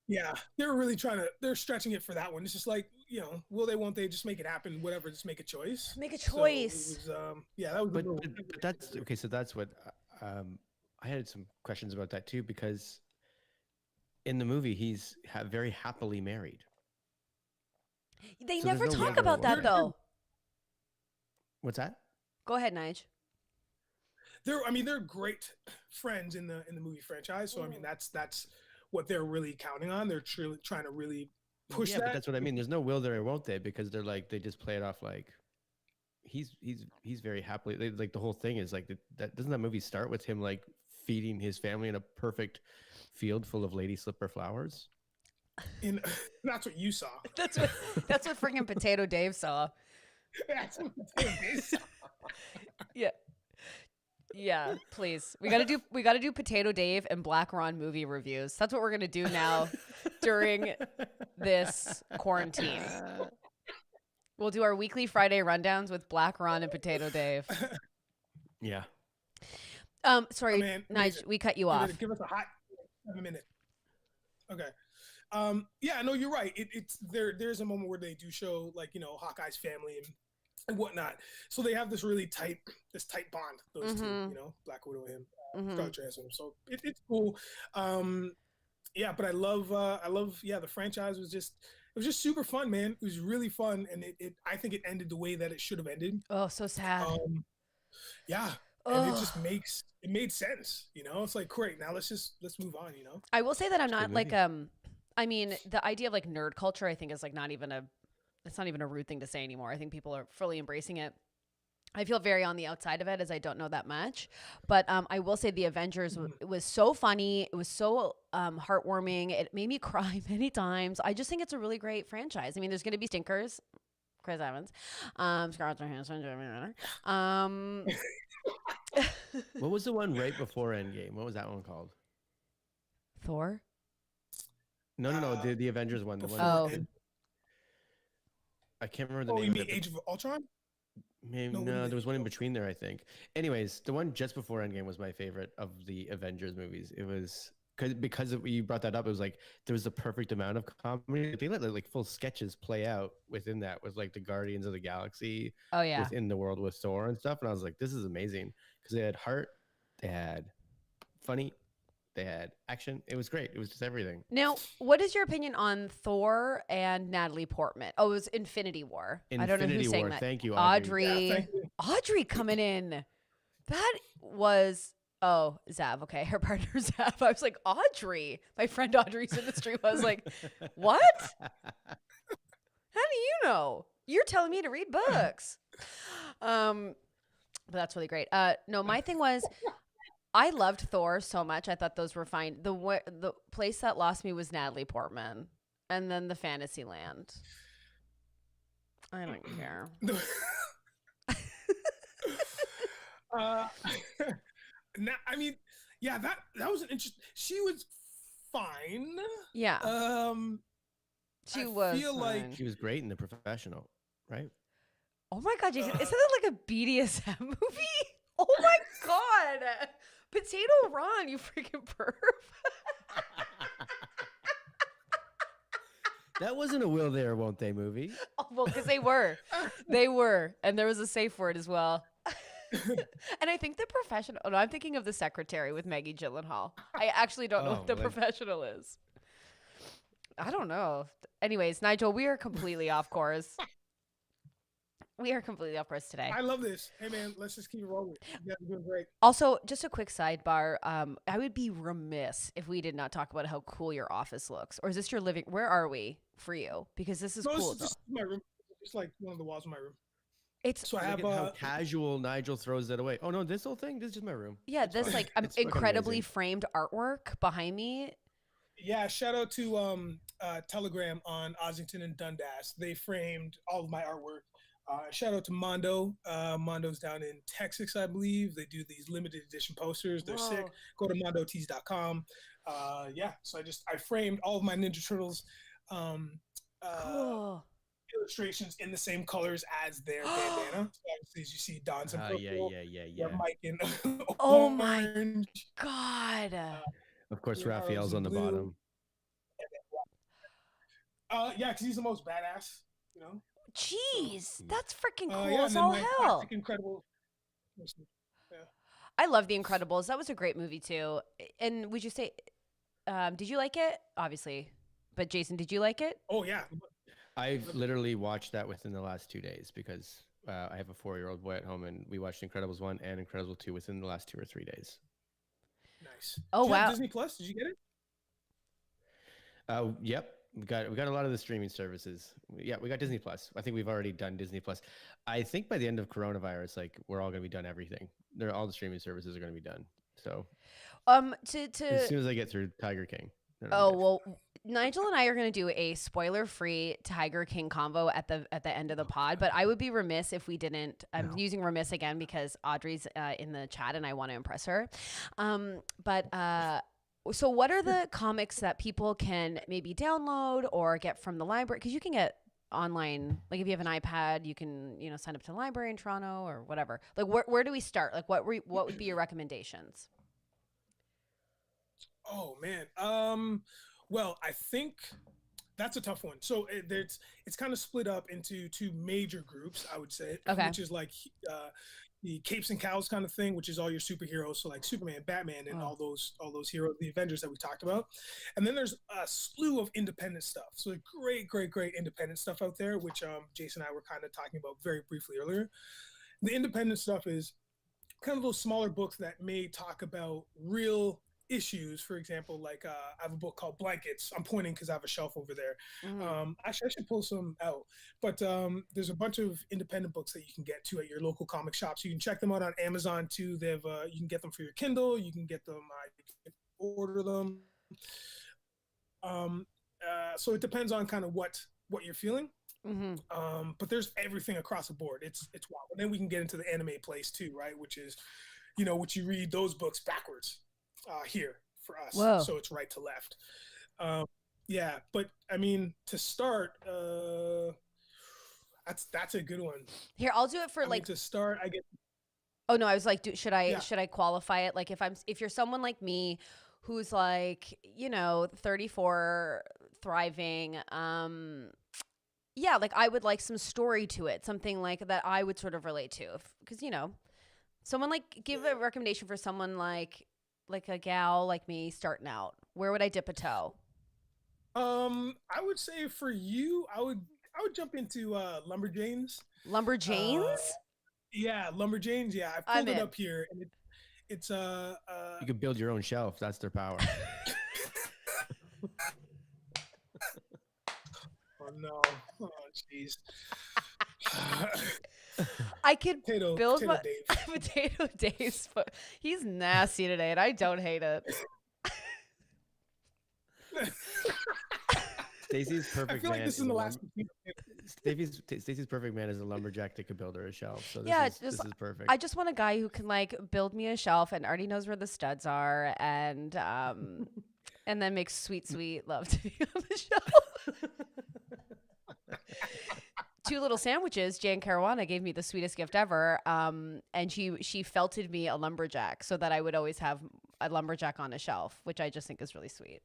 Yeah, they're stretching it for that one. It's just like, will they, won't they, just make it happen, whatever, just make a choice. Make a choice. So it was, yeah, that was but that's, okay, so that's what, I had some questions about that too, because in the movie, he's very happily married. They never talk about that, though. What's that? Go ahead, Nige. They're great friends in the movie franchise. So I mean, that's what they're really counting on. They're truly trying to really push that. But that's what I mean. There's no will there or won't they, because they're like, they just play it off like he's very happily, like the whole thing is like that. Doesn't that movie start with him like feeding his family in a perfect field full of lady slipper flowers? That's what you saw. That's what freaking Potato Dave saw. That's what Potato Dave saw. Yeah, please. We gotta do Potato Dave and Black Ron movie reviews. That's what we're gonna do now during this quarantine. We'll do our weekly Friday rundowns with Black Ron and Potato Dave. Yeah. Sorry, Nige, we cut you off. Give us a hot 7 minutes. Okay. Yeah, no, you're right. It's there's a moment where they do show like, Hawkeye's family and whatnot. So they have this really tight bond, those two, Black Widow and him, Scarlett Johansson. So it's cool. Yeah, but I love the franchise was just super fun, man. It was really fun, and I think it ended the way that it should have ended. Oh, so sad. Yeah. And it made sense, it's like, great, now let's move on, I will say that I'm not like, I mean, the idea of like nerd culture, I think is like it's not even a rude thing to say anymore. I think people are fully embracing it. I feel very on the outside of it as I don't know that much, but I will say the Avengers was so funny. It was so heartwarming. It made me cry many times. I just think it's a really great franchise. I mean, there's going to be stinkers. Chris Evans, Scarlett Johansson, Jeremy Renner. What was the one right before Endgame? What was that one called? Thor? No, the Avengers one. The one. Oh. I can't remember the name. You mean Age of Ultron? Maybe, no, there was one in between there, I think. Anyways, the one just before Endgame was my favorite of the Avengers movies. It was because you brought that up. It was like there was the perfect amount of comedy. They let like full sketches play out within that with like the Guardians of the Galaxy. Oh yeah, within the world with Thor and stuff. And I was like, this is amazing because they had heart, they had funny, they had action. It was great. It was just everything. Now, what is your opinion on Thor and Natalie Portman? Oh, it was Infinity War. I don't know who's saying that. Thank you, Audrey. Yeah, thank you. Audrey coming in. That was Zav. Okay, her partner Zav. I was like, Audrey. My friend Audrey's industry was like, what? How do you know? You're telling me to read books. But that's really great. No, my thing was, I loved Thor so much. I thought those were fine. The place that lost me was Natalie Portman, and then the Fantasyland. I don't care. I mean, yeah, that was an interesting. She was fine. Yeah. She was. Feel fine. like she was great in The Professional, right? Oh my God, Jason! Isn't that like a BDSM movie? Oh my God, Potato Ron, you freaking perv. That wasn't a will they or won't they movie. Oh, well, because they were, and there was a safe word as well. And I think the professional. Oh no, I'm thinking of The Secretary with Maggie Gyllenhaal. I actually don't know Oh, what the like- professional is. I don't know. Anyways, Nigel, we are completely off course. We are completely off course today. I love this. Hey man, let's just keep it rolling. You guys are doing great. Also, just a quick sidebar. I would be remiss if we did not talk about how cool your office looks. Or is this your living? Where are we for you? Because this is No, cool. this is just my room. Just like one of the walls of my room. It's So I Look have at how casual Nigel throws that away. Oh no, this whole thing. This is just my room. yeah, It's this fine. like It's fucking incredibly amazing. framed artwork behind me. yeah, shout out to Telegram on Ossington and Dundas. They framed all of my artwork. Shout out to Mondo. Mondo's down in Texas, I believe. They do these limited edition posters. They're sick. Whoa. Go to mondotees.com. Yeah, so I framed all of my Ninja Turtles Cool. illustrations in the same colors as their bandana. So obviously, as you see, Don's in purple. Yeah. Mike in Oh my orange. God. Of course, Carlos Raphael's in on the blue. bottom. Yeah, because he's the most badass, you know. Jeez, that's freaking cool Yeah, as and then all my hell. classic Incredible. Yeah. I love The Incredibles. That was a great movie too. And would you say, did you like it? Obviously, but Jason, did you like it? Oh yeah. I've literally watched that within the last 2 days because I have a 4-year-old boy at home, and we watched Incredibles 1 and Incredibles 2 within the last 2 or 3 days. Nice. Oh, Do you have wow. Disney Plus? Did you get it? Yep. We got a lot of the streaming services. Yeah, we got Disney Plus. I think we've already done Disney Plus. I think by the end of coronavirus, like we're all gonna be done everything. All the streaming services are gonna be done. So as soon as I get through Tiger King. then I'm Oh good. well, Nigel and I are going to do a spoiler-free Tiger King convo at the end of the pod. But I would be remiss if we didn't. I'm No. using remiss again because Audrey's in the chat and I want to impress her. So what are the comics that people can maybe download or get from the library? Because you can get online, like if you have an iPad, you can sign up to the library in Toronto or whatever. Like where do we start? Like what would be your recommendations? Oh man. Well, I think that's a tough one. So it's kind of split up into two major groups, I would say. Okay. Which is like the capes and cows kind of thing, which is all your superheroes, so like Superman, Batman, and all those heroes, the Avengers that we talked about. And then there's a slew of independent stuff. So great independent stuff out there, which Jason and I were kind of talking about very briefly earlier. The independent stuff is kind of those smaller books that may talk about real issues. For example, like I have a book called Blankets. I'm pointing because I have a shelf over there. Actually, I should pull some out. But there's a bunch of independent books that you can get to at your local comic shops. You can check them out on Amazon too. They have you can get them for your Kindle. You can get them. You can order them. So it depends on kind of what you're feeling. But there's everything across the board. It's wild. And then we can get into the anime place too, right? Which is, which you read those books backwards here for us. Whoa. So it's right to left. Yeah, but I mean, to start, that's a good one. Here, I'll do it for To start, I get. Oh no, I was like, should I qualify it? Like if you're someone like me who's like, 34, thriving, yeah, like I would like some story to it, something like that I would sort of relate to, because someone like give a recommendation for someone like a gal like me starting out. Where would I dip a toe? I would say for you, I would jump into Lumberjanes. Lumberjanes? Yeah, Lumberjanes. Yeah, I pulled it up here, and it's You could build your own shelf. That's their power. Oh no! Oh jeez. I could Potato Dave. Potato Dave's. He's nasty today, and I don't hate it. Stacey's perfect I feel like man. this is the last. Stacey's perfect man is a lumberjack that could build her a shelf. So this is perfect. I just want a guy who can like build me a shelf and already knows where the studs are, and then makes sweet love to me on the shelf. 2 little sandwiches. Jan Caruana gave me the sweetest gift ever, and she felted me a lumberjack so that I would always have a lumberjack on a shelf, which I just think is really sweet.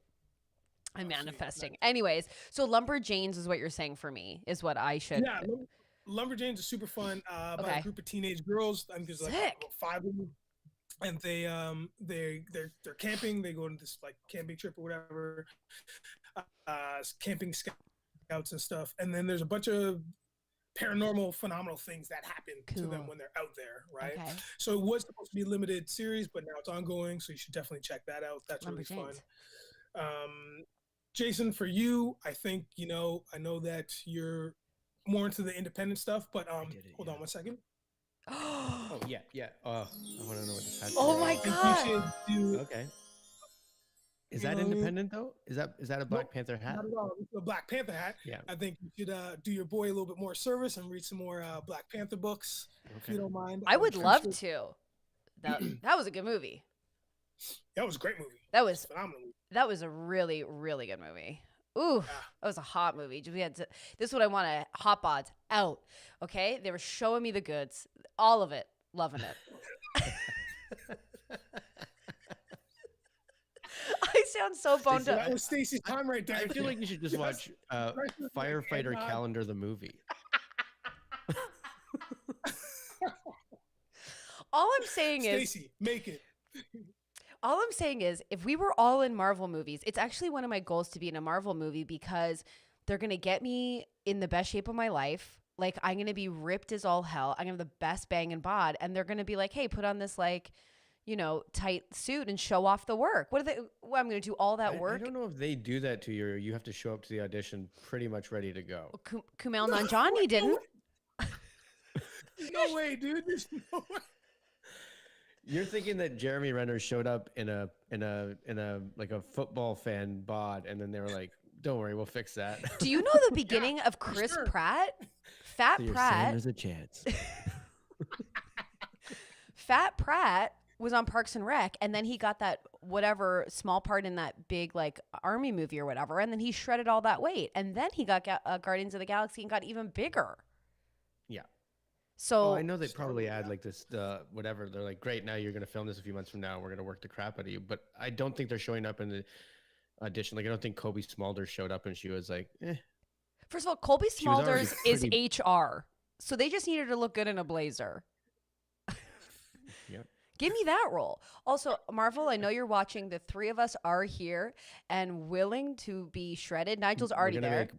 I'm manifesting. Anyways, so Lumberjanes is what you're saying for me, is what I should. Yeah, Lumberjanes are super fun. About Okay. a group of teenage girls. I think there's like Sick. about 5 of them, and they're camping. They go on this like camping trip or whatever, camping scouts and stuff. And then there's a bunch of paranormal phenomenal things that happen to them Cool. when they're out there, right? Okay. So it was supposed to be a limited series, but now it's ongoing, so you should definitely check that out. That's really fun. Lumberjanes. Jason, for you, I think, I know that you're more into the independent stuff, but hold on one second. Oh yeah, yeah. I want to know what this has. Oh my I think you god. should do. Okay. Is You that know what I mean? independent though? Is that a Black Nope, Panther hat? Not at all. It's a Black Panther hat. Yeah. I think you should do your boy a little bit more service and read some more Black Panther books, if you don't mind. I would I'm love sure- to. That was a good movie. That was a great movie. That was Phenomenal. That was a really, really good movie. Ooh, that was a hot movie. This is what I want to hot bods out. Okay, they were showing me the goods, all of it, loving it. I sound so boned That up. was Stacey's time right there. I feel like you should just watch Firefighter Calendar the movie. All I'm saying is, Stacey, make it. all I'm saying is, if we were all in Marvel movies, it's actually one of my goals to be in a Marvel movie because they're gonna get me in the best shape of my life. Like I'm gonna be ripped as all hell. I'm gonna have the best bang and bod, and they're gonna be like, "Hey, put on this like, tight suit and show off the work." What are they? Well, I'm gonna do all that work. I don't know if they do that to you. Or you have to show up to the audition pretty much ready to go. Kumail Nanjiani didn't. No way, dude. There's no way. You're thinking that Jeremy Renner showed up in a like a football fan bod, and then they were like, "Don't worry, we'll fix that." Do you know the beginning of Chris sure. Pratt? Fat So you're saying Pratt. there's a chance. Fat Pratt was on Parks and Rec, and then he got that whatever small part in that big like army movie or whatever, and then he shredded all that weight, and then he got Guardians of the Galaxy and got even bigger. Yeah. So I know they probably add like this, whatever. They're like, great, now you're going to film this a few months from now. We're going to work the crap out of you. But I don't think they're showing up in the audition. Like, I don't think Kobe Smulders showed up and she was like, eh. first of all, Colby She was already Smulders is pretty- HR, so they just needed to look good in a blazer. Yep. Give me that role. Also, Marvel, I know you're watching. The three of us are here and willing to be shredded. Nigel's already gonna there. make-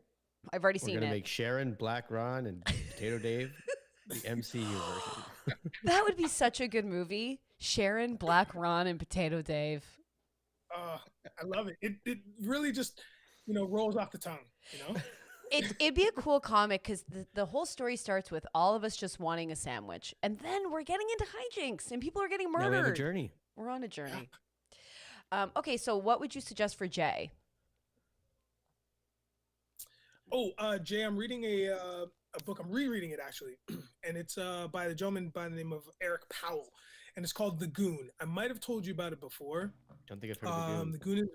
I've already We're seen going to it. make Sharon, Black Ron, and Potato Dave the MCU version. That would be such a good movie. Sharon, Black Ron, and Potato Dave. I love it. It really just, rolls off the tongue, It'd be a cool comic because the whole story starts with all of us just wanting a sandwich. And then we're getting into hijinks and people are getting murdered. Now we have a journey. We're on a journey. Okay, so what would you suggest for Jay? Oh, Jay, I'm reading a book. I'm rereading it actually, and it's by the gentleman by the name of Eric Powell, and it's called The Goon. I might have told you about it before. Don't think I've heard of the The Goon is,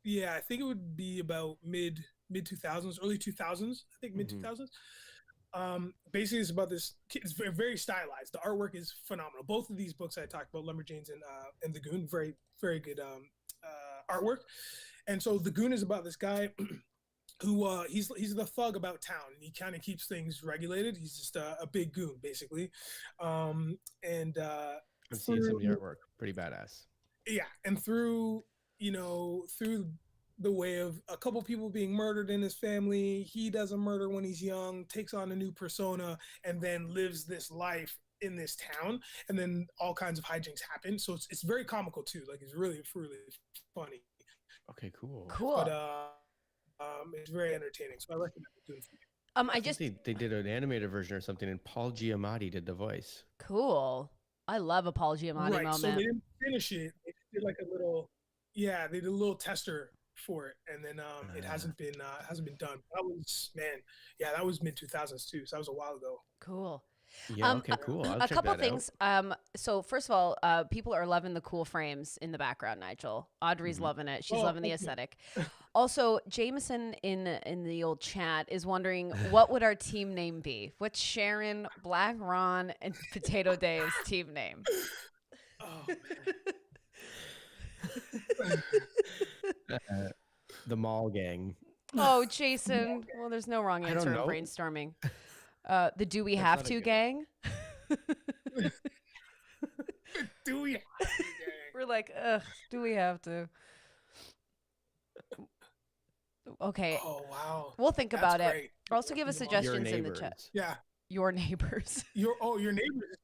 yeah, I think it would be about mid 2000s, early 2000s. I think mid 2000s. Basically, it's about this. It's very, very stylized. The artwork is phenomenal. Both of these books I talked about, Lumberjanes and The Goon, very, very good artwork. And so The Goon is about this guy who he's the thug about town, and he kind of keeps things regulated. He's just a big goon, basically. I'm seeing some of the artwork. Pretty badass. Yeah, and through the way of a couple people being murdered in his family, he does a murder when he's young, takes on a new persona, and then lives this life in this town, and then all kinds of hijinks happen. So it's very comical too. Like it's really, really funny. Okay, cool. Cool. But it's very entertaining. So I recommend doing it. I just they did an animated version or something, and Paul Giamatti did the voice. cool. I love a Paul Giamatti Right. moment. So they didn't finish it. They did like a little, they did a little tester for it, and then it hasn't been done. That was that was mid 2000s too. So that was a while ago. Cool. Yeah. Okay. Cool. I'll A check couple that things. So first of all, people are loving the cool frames in the background. Nigel, Audrey's loving it. She's loving the thank you. aesthetic. Also, Jameson in the old chat is wondering what would our team name be? What's Sharon, Black Ron, and Potato Dave's team name? Oh, The Mall Gang. Oh, Jason. Well, there's no wrong I don't answer in know. brainstorming. The Do We That's Have not a to good- gang. Do we have to, gang? We're like, ugh, do we have to? Okay, Oh wow, we'll think that's about it. great. Also, give us Your suggestions in the chat. neighbors. Yeah, Your neighbors. your neighbors,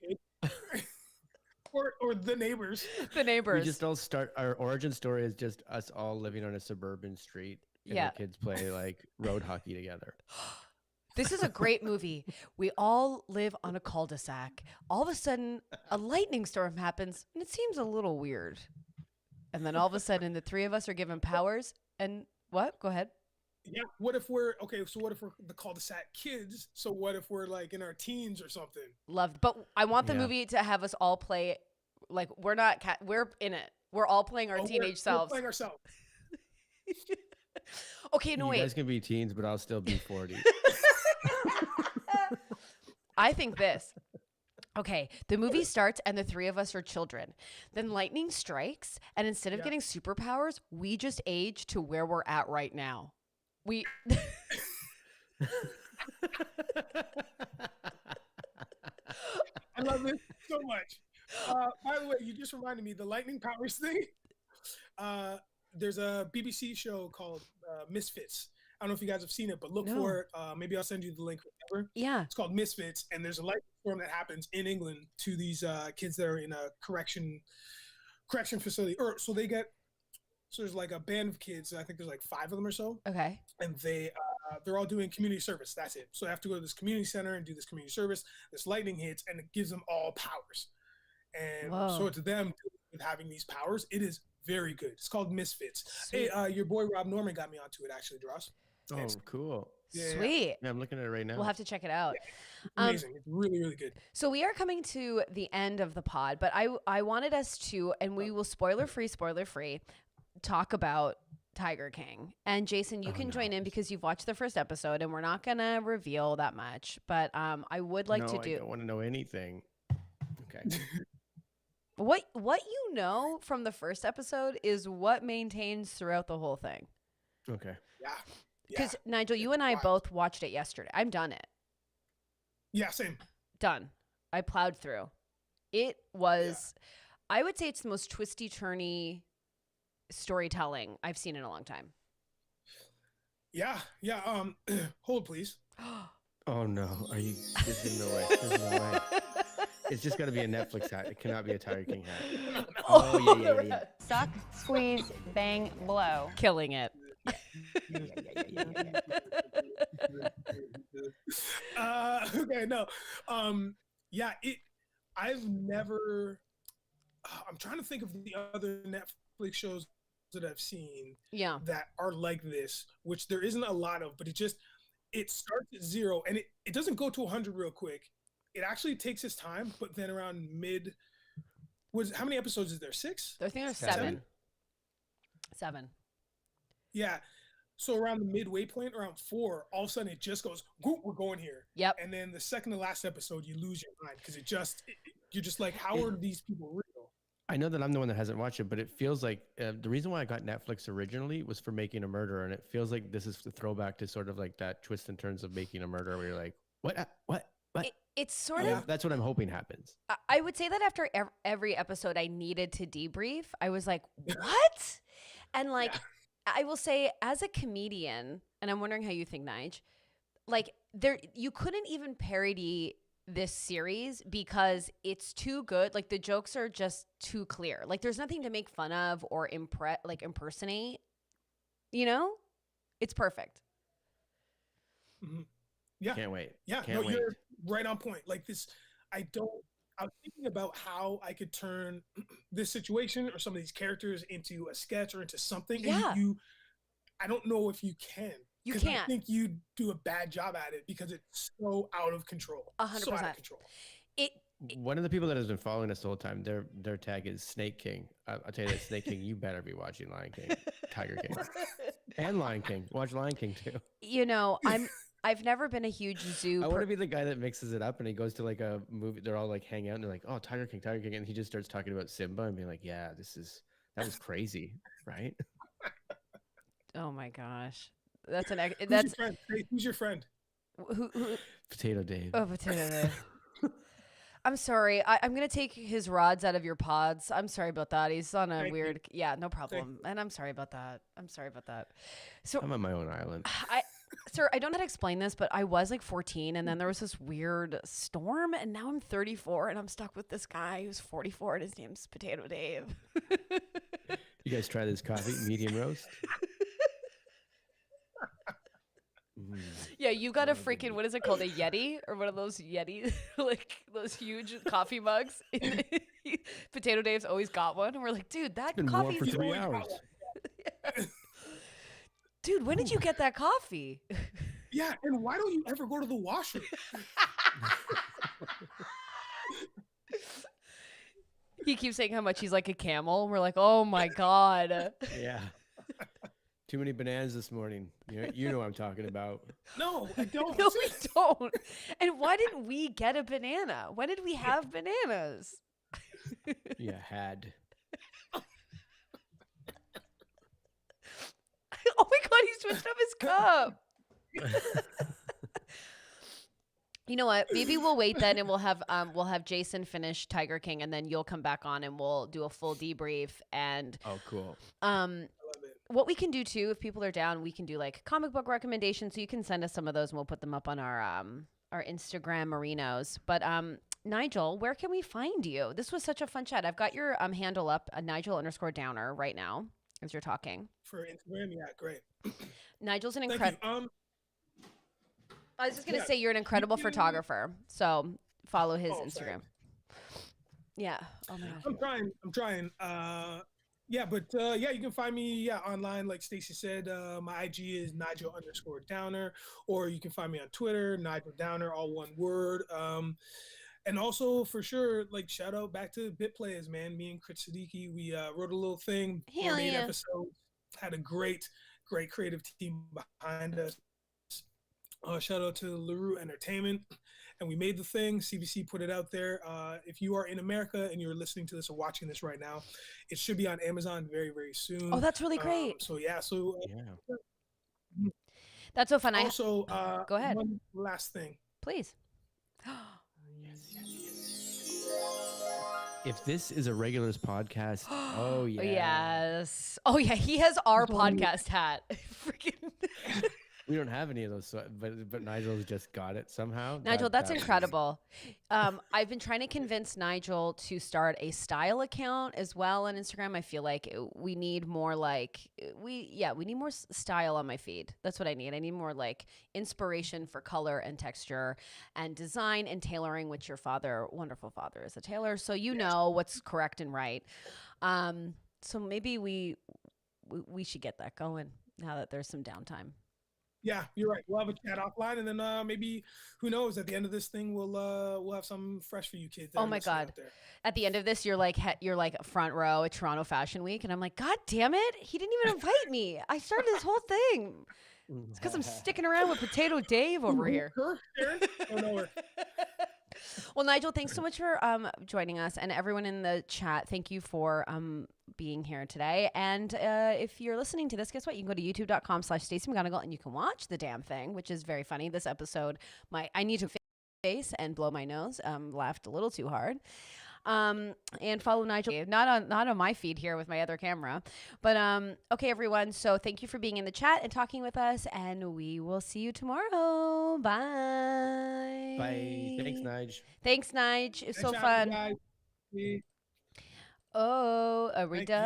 or the neighbors. The We neighbors. just all start. Our origin story is just us all living on a suburban street, and Yeah. our kids play like road hockey together. This is a great movie. We all live on a cul-de-sac. All of a sudden, a lightning storm happens, and it seems a little weird. And then all of a sudden, the three of us are given powers. And what? Go ahead. Yeah. What if we're okay? So what if we're the cul-de-sac kids? So what if we're like in our teens or something? Loved. But I want the Yeah. movie to have us all play. Like we're not. We're in it. We're all playing our Oh, teenage we're selves. playing ourselves. Okay, no You wait. guys can be teens, but I'll still be 40. I think this. Okay, the movie starts and the three of us are children. Then lightning strikes, and instead of Yeah. getting superpowers, we just age to where we're at right now. We I love this so much. By the way, you just reminded me the lightning powers thing. There's a BBC show called Misfits. I don't know if you guys have seen it, but look No. for it. Maybe I'll send you the link. Whatever. yeah. It's called Misfits, and there's a lightning storm that happens in England to these kids that are in a correction facility. Or so they get. So there's like a band of kids. I think there's like 5 of them or so, Okay. and they're all doing community service. That's it. So they have to go to this community center and do this community service. This lightning hits, and it gives them all powers. And Whoa. so to them, with having these powers, it is very good. It's called Misfits. Sweet. Hey, your boy Rob Norman got me onto it actually, Dross. Oh, cool. Yeah. Sweet. Yeah, I'm looking at it right now. We'll have to check it out. Amazing. It's really, really good. So we are coming to the end of the pod, but I wanted us to, and we will spoiler free, talk about Tiger King. And Jason, you Oh, can no. join in because you've watched the first episode, and we're not gonna reveal that much. But I would like to I do don't want to know anything. Okay. what you know from the first episode is what maintains throughout the whole thing. Okay. Yeah. Because Nigel, you and I wild. both watched it yesterday. I'm done it. Yeah, same. Done. I plowed through. It was, I would say it's the most twisty, turny storytelling I've seen in a long time. Yeah. Hold please. Oh no. Are you? There's no way. There's no way. It's just got to be a Netflix hat. It cannot be a Tiger King hat. Oh, yeah. Suck, squeeze, bang, blow. Killing it. Okay, no. Yeah, I've never I'm trying to think of the other Netflix shows that I've seen Yeah. that are like this, which there isn't a lot of, but it starts at 0 and it doesn't go to 100 real quick. It actually takes its time, but then around how many episodes is there? 6? I think there's 7. 7. Yeah. So around the midway point, around 4, all of a sudden it just goes, "Whoop, we're going here." Yep. And then the second to last episode, you lose your mind because you're just like, how are these people real? I know that I'm the one that hasn't watched it, but it feels like the reason why I got Netflix originally was for Making a Murderer, and it feels like this is the throwback to sort of like that twist in terms of Making a Murderer, where you're like, what? It's sort Yeah. of, That's what I'm hoping happens. I would say that after every episode I needed to debrief, I was like, what? And like, I will say as a comedian, and I'm wondering how you think, Nige, like you couldn't even parody this series because it's too good. Like the jokes are just too clear. Like there's nothing to make fun of or impersonate, you know? It's perfect. Mhm. Yeah. Can't wait. Yeah, Can't no, wait. you're right on point. Like this, I was thinking about how I could turn this situation or some of these characters into a sketch or into something. Yeah. And I don't know if you can. You 'Cause can't. I think you do a bad job at it because it's so out of control. 100%. So out of control. It One of the people that has been following us the whole time, their tag is Snake King. I'll tell you that Snake King, you better be watching Lion King, Tiger King, and Lion King. Watch Lion King too. you know, I've never been a huge zoo I want to be the guy that mixes it up and he goes to like a movie. They're all like hang out and they're like, "Oh, Tiger King," and he just starts talking about Simba and being like, "Yeah, that was crazy, right?" Oh my gosh. That's Who's that's your friend? Hey, who's your friend? Who? Potato Dave. Oh, Potato Dave. I'm sorry. I'm gonna take his rods out of your pods. I'm sorry about that. He's on a Thank you. weird. Yeah, no problem. And I'm sorry about that. I'm sorry about that. So I'm on my own island. Sir, I don't know how to explain this, but I was like 14, and then there was this weird storm, and now I'm 34, and I'm stuck with this guy who's 44, and his name's Potato Dave. You guys try this coffee, medium roast? Yeah, you got a freaking, what is it called, a Yeti, or one of those Yeti, like those huge coffee mugs. Potato Dave's always got one, and we're like, dude, that It's been warm coffee. for 3 hours. Dude, when did you get that coffee? Yeah, and why don't you ever go to the washroom? He keeps saying how much he's like a camel. And we're like, oh my God. Yeah. Too many bananas this morning. You know what I'm talking about. No, I don't. No, we don't. And why didn't we get a banana? When did we have bananas? Yeah, had. Oh my God, he switched up his cup. You know what? Maybe we'll wait then, and we'll have Jason finish Tiger King, and then you'll come back on, and we'll do a full debrief. And Oh, cool. what we can do too, if people are down, we can do like comic book recommendations. So you can send us some of those, and we'll put them up on our Instagram Marinos. But Nigel, where can we find you? This was such a fun chat. I've got your handle up, Nigel_Downer, right now as you're talking. For Instagram, yeah, great. Nigel's an Thank incredible. you. I was just gonna Yeah, say you're an incredible you can- photographer. So follow his Oh, Instagram. thanks. Yeah. Oh my gosh. I'm trying. Yeah, but yeah, you can find me online, like Stacey said. My IG is Nigel_Downer, or you can find me on Twitter, Nigel Downer, all one word. And also for sure, like shout out back to Bit Players, man. Me and Chris Siddiqui, we wrote a little thing, Hell 8 yeah. episodes, had a great creative team behind us. Shout out to LaRue Entertainment, and we made the thing. CBC put it out there. If you are in America and you're listening to this or watching this right now, it should be on Amazon very, very soon. Oh, that's really great. So Yeah. That's so fun. Also, Go ahead. One last thing. Please. If this is a regulars podcast, oh yeah. Yes. Oh yeah, he has our podcast hat. Freaking We don't have any of those, but Nigel's just got it somehow. Nigel, that's was- incredible. I've been trying to convince Nigel to start a style account as well on Instagram. I feel like we need more we need more style on my feed. That's what I need. I need more like inspiration for color and texture and design and tailoring, which your wonderful father is a tailor. So you know what's correct and right. So maybe we should get that going now that there's some downtime. Yeah, you're right. We'll have a chat offline, and then maybe, who knows? At the end of this thing, we'll have something fresh for you kids. that Oh are my listening God. out there. At the end of this, you're like front row at Toronto Fashion Week, and I'm like, God damn it, he didn't even invite me. I started this whole thing. It's because I'm sticking around with Potato Dave over here. Her, Sharon? Oh, no, her. Well, Nigel, thanks so much for joining us, and everyone in the chat. Thank you for being here today. And if you're listening to this, guess what? You can go to youtube.com/Stacey McGonigal, and you can watch the damn thing, which is very funny. This episode, I need to face and blow my nose. Laughed a little too hard. And follow Nigel, not on my feed here with my other camera, but okay, everyone. So thank you for being in the chat and talking with us, and we will see you tomorrow. Bye. Bye. Thanks, Nige. Thanks, Nige. It's so Thanks for having fun. me, guys. Oh, are we Thank done?